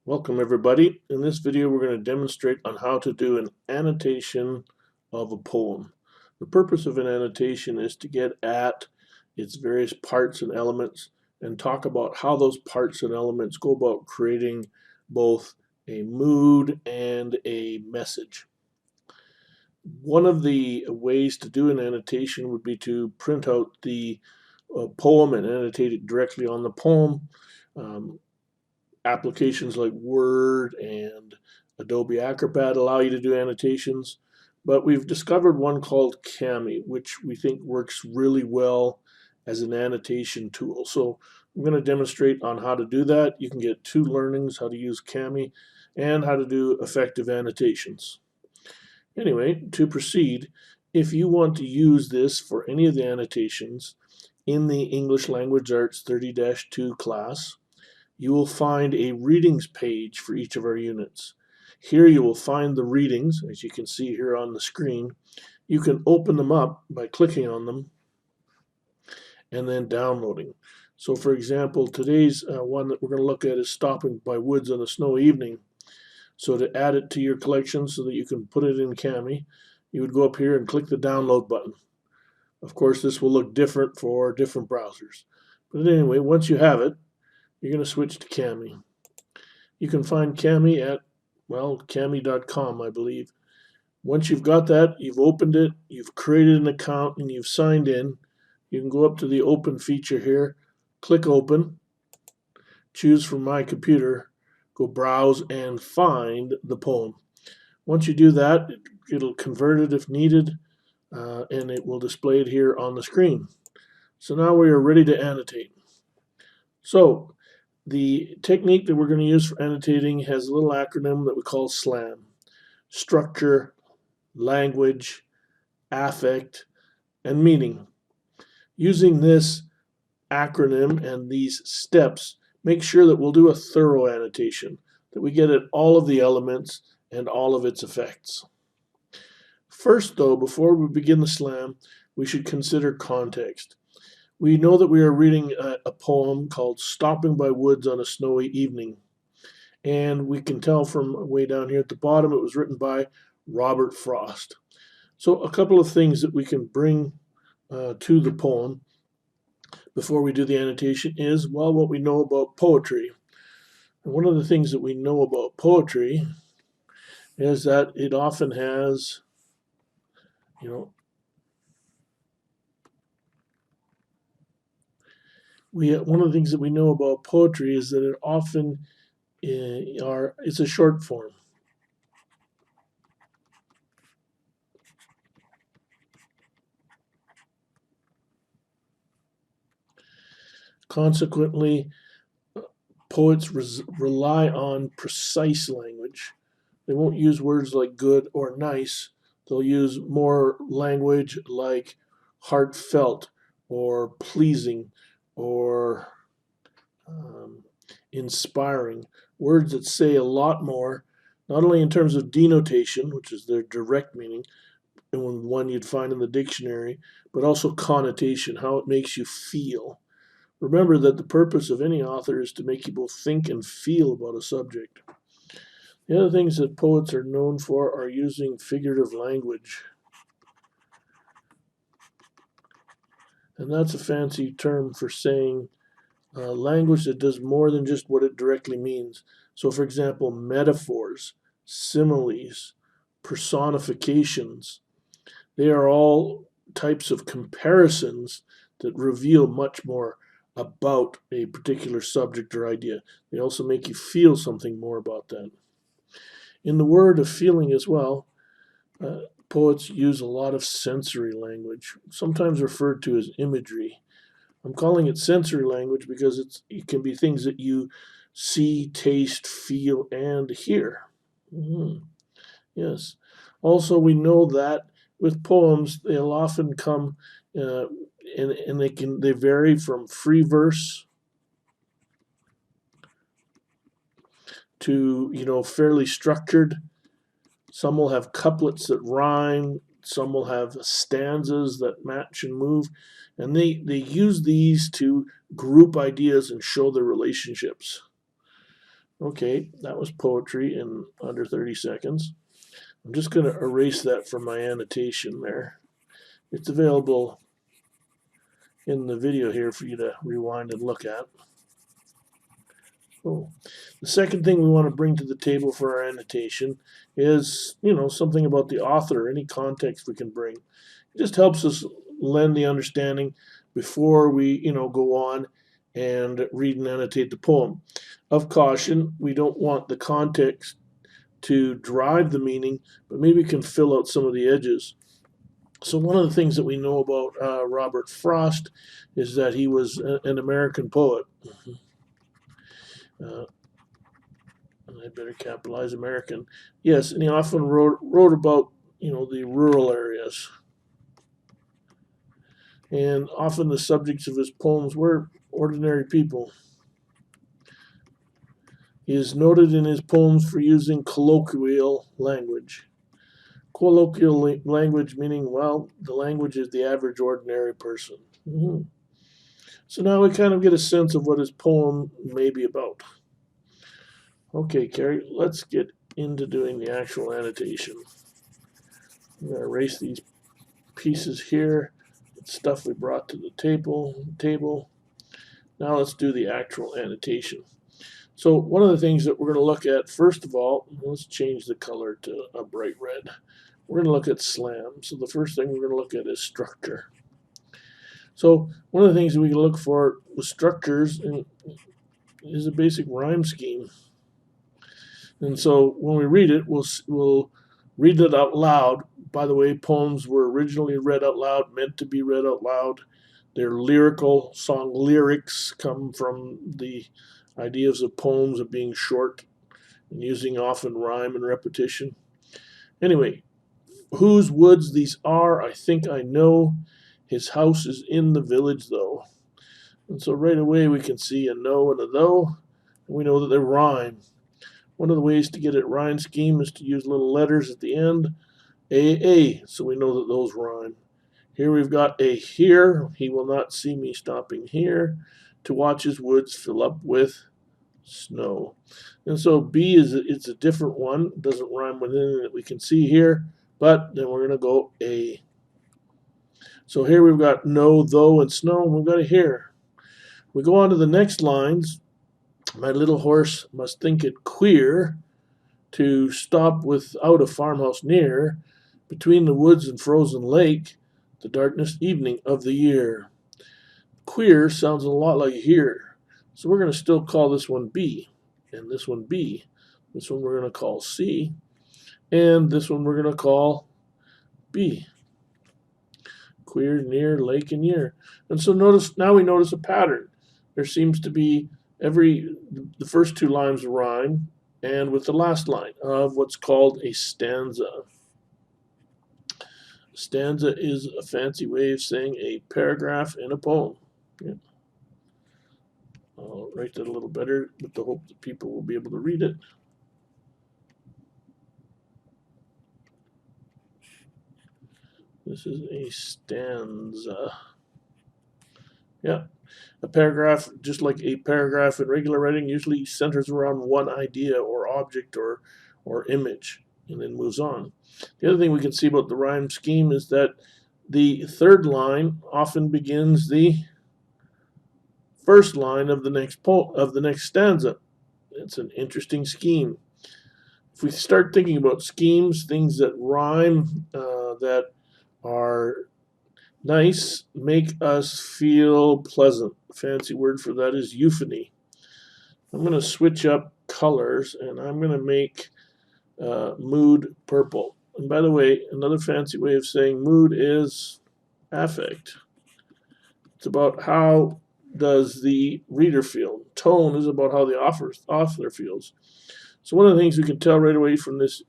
Welcome everybody. In this video we're going to demonstrate on how to do an annotation of a poem. The purpose of an annotation is to get at its various parts and elements and talk about how those parts and elements go about creating both a mood and a message. One of the ways to do an annotation would be to print out the poem and annotate it directly on the poem. Applications like Word and Adobe Acrobat allow you to do annotations, but we've discovered one called Cami, which we think works really well as an annotation tool. So I'm going to demonstrate on how to do that. You can get two learnings, how to use Cami and how to do effective annotations. Anyway, to proceed, if you want to use this for any of the annotations in the English Language Arts 30-2 class, you will find a readings page for each of our units. Here you will find the readings, as you can see here on the screen. You can open them up by clicking on them and then downloading. So for example, today's one that we're going to look at is Stopping by Woods on a Snowy Evening. So to add it to your collection so that you can put it in Cami, you would go up here and click the download button. Of course, this will look different for different browsers. But anyway, once you have it, you're going to switch to Cami. You can find Cami at, well, cami.com, I believe. Once you've got that, you've opened it, you've created an account, and you've signed in, you can go up to the Open feature here, click Open, choose from My Computer, go Browse, and find the poem. Once you do that, it'll convert it if needed, and it will display it here on the screen. So now we are ready to annotate. So, the technique that we're going to use for annotating has a little acronym that we call SLAM. Structure, language, affect, and meaning. Using this acronym and these steps, make sure that we'll do a thorough annotation, that we get at all of the elements and all of its effects. First though, before we begin the SLAM, we should consider context. We know that we are reading a poem called Stopping by Woods on a Snowy Evening. And we can tell from way down here at the bottom it was written by Robert Frost. So a couple of things that we can bring to the poem before we do the annotation is, well, what we know about poetry. And one of the things that we know about poetry is that it often has, one of the things that we know about poetry is that it often it's a short form. Consequently, poets rely on precise language. They won't use words like good or nice. They'll use more language like heartfelt or pleasing or inspiring. Words that say a lot more, not only in terms of denotation, which is their direct meaning, and one you'd find in the dictionary, but also connotation, how it makes you feel. Remember that the purpose of any author is to make you both think and feel about a subject. The other things that poets are known for are using figurative language. And that's a fancy term for saying language that does more than just what it directly means. So for example, metaphors, similes, personifications, they are all types of comparisons that reveal much more about a particular subject or idea. They also make you feel something more about that. In the word of feeling as well, poets use a lot of sensory language, sometimes referred to as imagery. I'm calling it sensory language because it can be things that you see, taste, feel, and hear. Yes. Also, we know that with poems, they'll often come and they vary from free verse to fairly structured. Some will have couplets that rhyme. Some will have stanzas that match and move, and they use these to group ideas and show their relationships. Okay, that was poetry in under 30 seconds. I'm just going to erase that from my annotation there. It's available in the video here for you to rewind and look at. Oh. The second thing we want to bring to the table for our annotation is, something about the author, any context we can bring. It just helps us lend the understanding before we, go on and read and annotate the poem. Of caution, we don't want the context to drive the meaning, but maybe we can fill out some of the edges. So one of the things that we know about Robert Frost is that he was an American poet. I better capitalize American. Yes, and he often wrote about the rural areas, and often the subjects of his poems were ordinary people. He is noted in his poems for using colloquial language. Colloquial language meaning, well, the language is the average ordinary person. Mm-hmm. So now we kind of get a sense of what his poem may be about. Okay, Carrie, let's get into doing the actual annotation. I'm going to erase these pieces here, stuff we brought to the table. Now let's do the actual annotation. So one of the things that we're going to look at, first of all, let's change the color to a bright red. We're going to look at slam. So the first thing we're going to look at is structure. So one of the things that we can look for with structures is a basic rhyme scheme. And so when we read it, we'll read it out loud. By the way, poems were originally read out loud, meant to be read out loud. They're lyrical. Song lyrics come from the ideas of poems of being short and using often rhyme and repetition. Anyway, whose woods these are, I think I know. His house is in the village, though. And so right away we can see a no and a though, and we know that they rhyme. One of the ways to get at rhyme scheme is to use little letters at the end, A, so we know that those rhyme. Here we've got a here, he will not see me stopping here, to watch his woods fill up with snow. And so B it's a different one, it doesn't rhyme with anything that we can see here, but then we're going to go A. So here we've got no, though, and snow, and we've got a here. We go on to the next lines. My little horse must think it queer to stop without a farmhouse near, between the woods and frozen lake, the darkest evening of the year. Queer sounds a lot like here, so we're going to still call this one B, and this one B. This one we're going to call C, and this one we're going to call B. Queer, near, lake, and year. And so now we notice a pattern. There seems to be the first two lines rhyme, and with the last line of what's called a stanza. A stanza is a fancy way of saying a paragraph in a poem. Yeah. I'll write that a little better with the hope that people will be able to read it. This is a stanza. Yeah. A paragraph, just like a paragraph in regular writing, usually centers around one idea or object or image and then moves on. The other thing we can see about the rhyme scheme is that the third line often begins the first line of the next stanza. It's an interesting scheme. If we start thinking about schemes, things that rhyme, that are nice, make us feel pleasant. Fancy word for that is euphony. I'm going to switch up colors, and I'm going to make mood purple. And by the way, another fancy way of saying mood is affect. It's about how does the reader feel. Tone is about how the author feels. So one of the things we can tell right away from this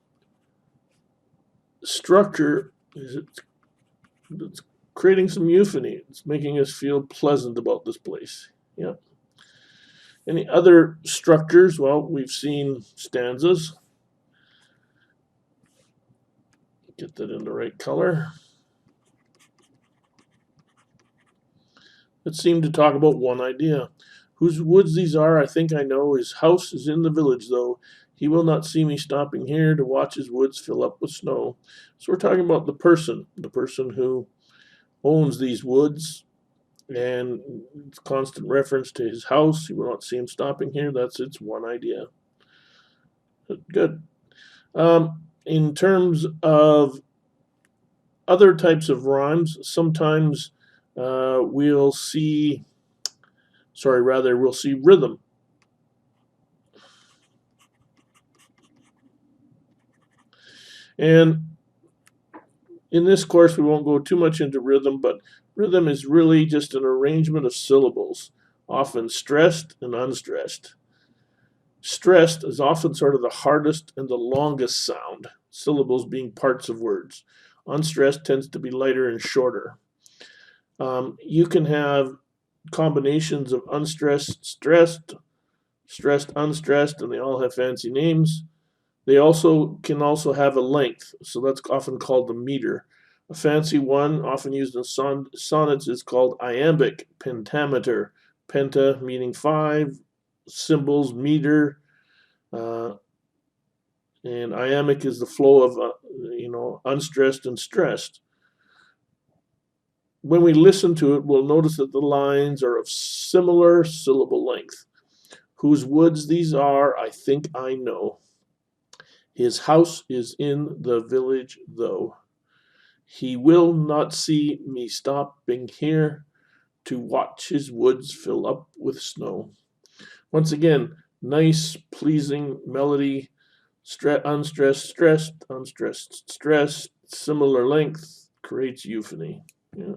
structure is it's creating some euphony. It's making us feel pleasant about this place. Yeah. Any other structures? Well, we've seen stanzas. Get that in the right color. That seem to talk about one idea. Whose woods these are, I think I know. His house is in the village, though. He will not see me stopping here to watch his woods fill up with snow. So we're talking about the person who owns these woods, and it's constant reference to his house. You will not see him stopping here. That's its one idea. Good. In terms of other types of rhymes, sometimes we'll see, we'll see rhythm. And in this course, we won't go too much into rhythm, but rhythm is really just an arrangement of syllables, often stressed and unstressed. Stressed is often sort of the hardest and the longest sound, syllables being parts of words. Unstressed tends to be lighter and shorter. You can have combinations of unstressed, stressed, stressed, unstressed, and they all have fancy names. They can also have a length, so that's often called the meter. A fancy one, often used in sonnets, is called iambic pentameter. Penta meaning 5, symbols, meter, and iambic is the flow of, unstressed and stressed. When we listen to it, we'll notice that the lines are of similar syllable length. Whose woods these are, I think I know. His house is in the village, though. He will not see me stopping here to watch his woods fill up with snow. Once again, nice, pleasing melody, unstressed, stressed, unstressed, stressed, similar length, creates euphony. Yeah.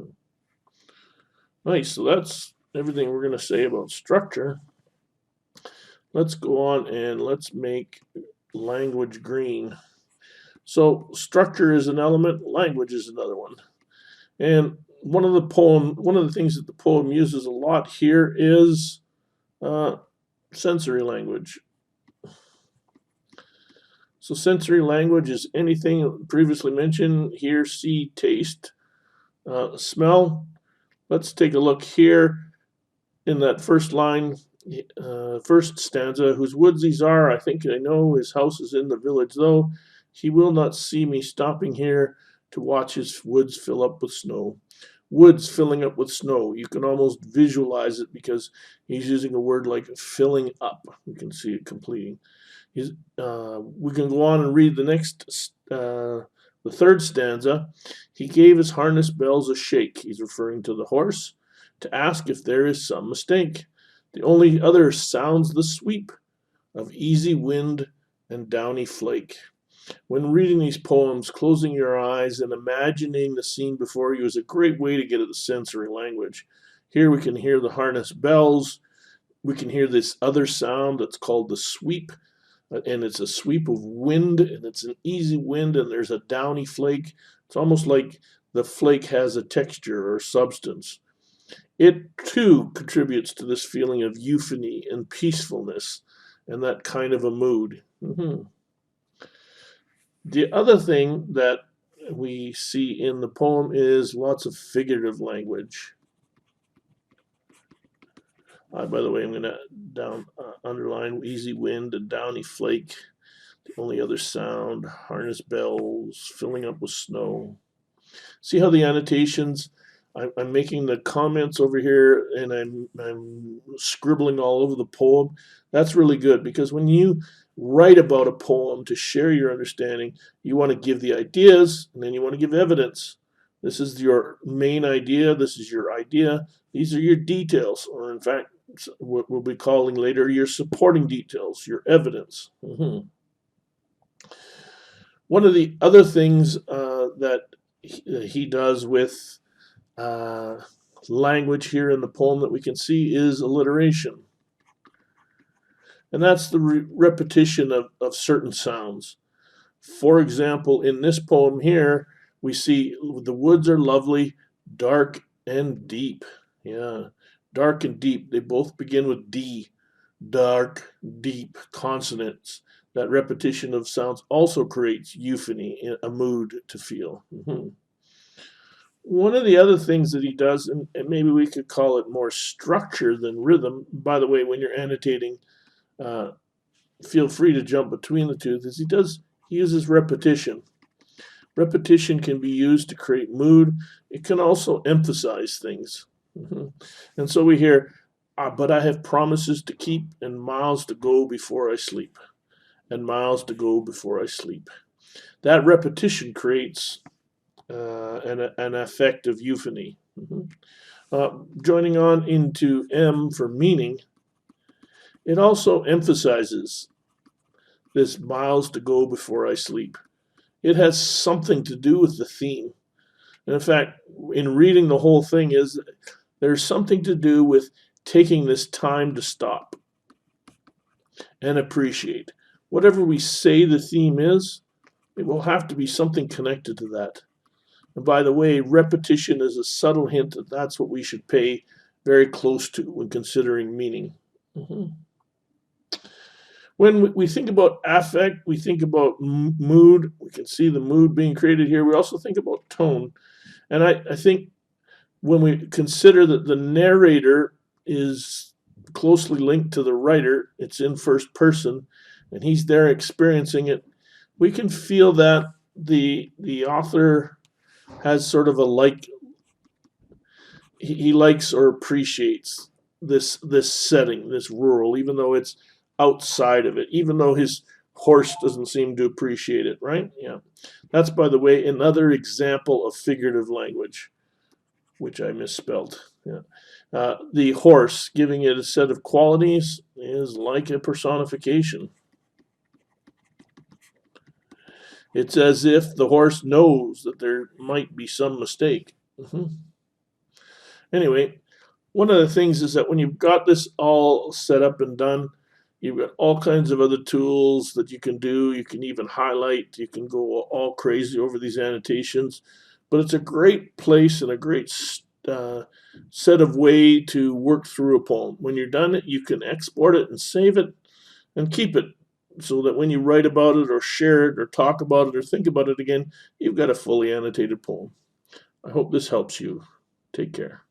Nice, so that's everything we're going to say about structure. Let's go on and let's make language green. So structure is an element, language is another one. And one of the things that the poem uses a lot here is sensory language. So sensory language is anything previously mentioned: hear, see, taste, smell. Let's take a look here in that first line, first stanza. Whose woods these are, I think I know. His house is in the village, though. He will not see me stopping here to watch his woods fill up with snow. Woods filling up with snow. You can almost visualize it because he's using a word like filling up. You can see it completing. We can go on and read the next, the third stanza. He gave his harness bells a shake. He's referring to the horse, to ask if there is some mistake. The only other sounds the sweep of easy wind and downy flake. When reading these poems, closing your eyes and imagining the scene before you is a great way to get at the sensory language. Here we can hear the harness bells. We can hear this other sound that's called the sweep, and it's a sweep of wind, and it's an easy wind, and there's a downy flake. It's almost like the flake has a texture or substance. It too contributes to this feeling of euphony and peacefulness and that kind of a mood. The other thing that we see in the poem is lots of figurative language. By the way, I'm going to underline easy wind and downy flake. The only other sound, harness bells, filling up with snow. See how the annotations, I'm making the comments over here and I'm scribbling all over the poem. That's really good because when you write about a poem to share your understanding, you want to give the ideas and then you want to give evidence. This is your main idea. This is your idea. These are your details, or in fact, what we'll be calling later your supporting details, your evidence. One of the other things that he does with language here in the poem that we can see is alliteration. And that's the repetition of certain sounds. For example, in this poem here, we see the woods are lovely, dark and deep. Yeah, dark and deep. They both begin with D. Dark, deep consonants. That repetition of sounds also creates euphony, a mood to feel. One of the other things that he does, and maybe we could call it more structure than rhythm. By the way, when you're annotating, uh, feel free to jump between the two. Is he uses repetition. Repetition can be used to create mood. It can also emphasize things. Mhm. And so we hear, but I have promises to keep and miles to go before I sleep. And miles to go before I sleep. That repetition creates an effect of euphony. Mhm. Joining on into M for meaning, it also emphasizes this miles to go before I sleep. It has something to do with the theme. And in fact, in reading the whole thing, there's something to do with taking this time to stop and appreciate. Whatever we say the theme is, it will have to be something connected to that. And by the way, repetition is a subtle hint that that's what we should pay very close to when considering meaning. Mhm. When we think about affect, we think about mood. We can see the mood being created here. We also think about tone. And I think when we consider that the narrator is closely linked to the writer, it's in first person, and he's there experiencing it, we can feel that the author has sort of a he likes or appreciates this setting, this rural, even though it's outside of it, even though his horse doesn't seem to appreciate it, right? Yeah. That's, by the way, another example of figurative language, which I misspelled. Yeah. The horse, giving it a set of qualities, is like a personification. It's as if the horse knows that there might be some mistake. Mm-hmm. Anyway, one of the things is that when you've got this all set up and done, you've got all kinds of other tools that you can do. You can even highlight, you can go all crazy over these annotations, but it's a great place and a great set of way to work through a poem. When you're done, you can export it and save it and keep it so that when you write about it or share it or talk about it or think about it again, you've got a fully annotated poem. I hope this helps you. Take care.